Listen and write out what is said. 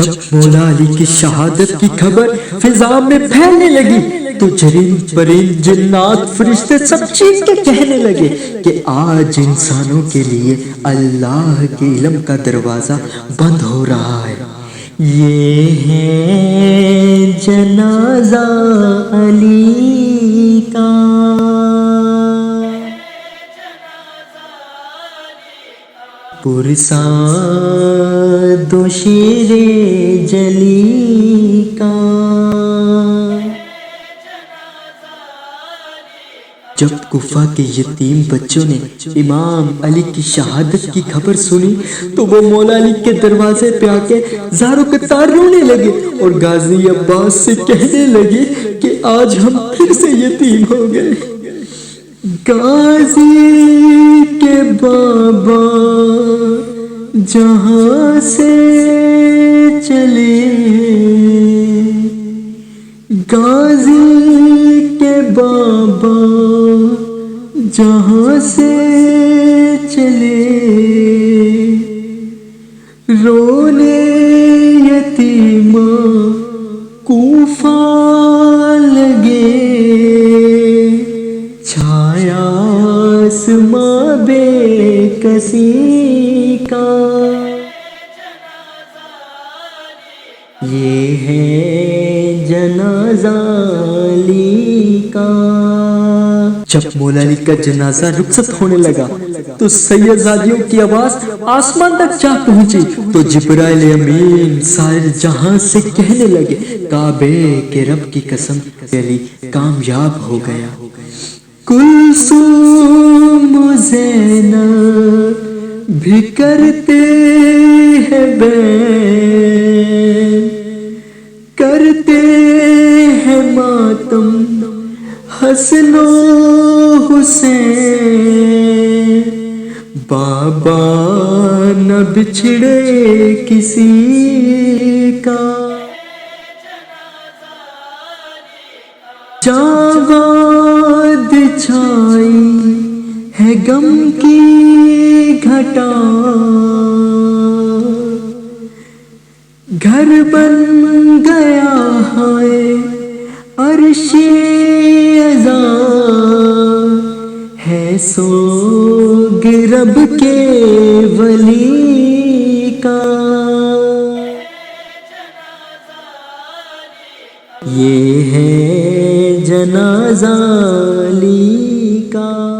جب مولا علی کی شہادت کی خبر فضا میں پھیلنے لگی تو جرین پرند جنات فرشتے سب چیخ کے کہنے لگے کہ آج انسانوں کے لیے اللہ کے علم کا دروازہ بند ہو رہا ہے۔ یہ ہے جنازہ علی کا، پرساد و شیر جلی کا۔ جب کوفہ کے یتیم بچوں نے امام علی کی شہادت کی خبر سنی تو وہ مولا علی کے دروازے پہ آ کے زاروں قطار رونے لگے اور غازی عباس سے کہنے لگے کہ آج ہم پھر سے یتیم ہو گئے۔ غازی کے بابا جہاں سے چلے، غازی کے بابا جہاں سے چلے، رونے یتیماں کوفہ لگے، چھایا آسماں بے کسی کا۔ یہ ہے جنازہ علی کا۔ جب مولا علی کا جنازہ رخصت ہونے لگا تو سید زادیوں کی آواز آسمان تک جا پہنچی تو جبرائیل امین سارے جہاں سے کہنے لگے کعبے کے رب کی قسم علی کامیاب ہو گیا۔ کلثوم و زینب بھی کرتے ہیں بیعت، کرتے ہیں ماتم حسن و حسین، بابا نہ بچھڑے کسی کا۔ جاوید چھائی ہے غم کی گھٹا، گھر بن گیا ہے عرش عزا، ہے سوگ رب کے ولی کا۔ یہ ہے جنازہ علی کا۔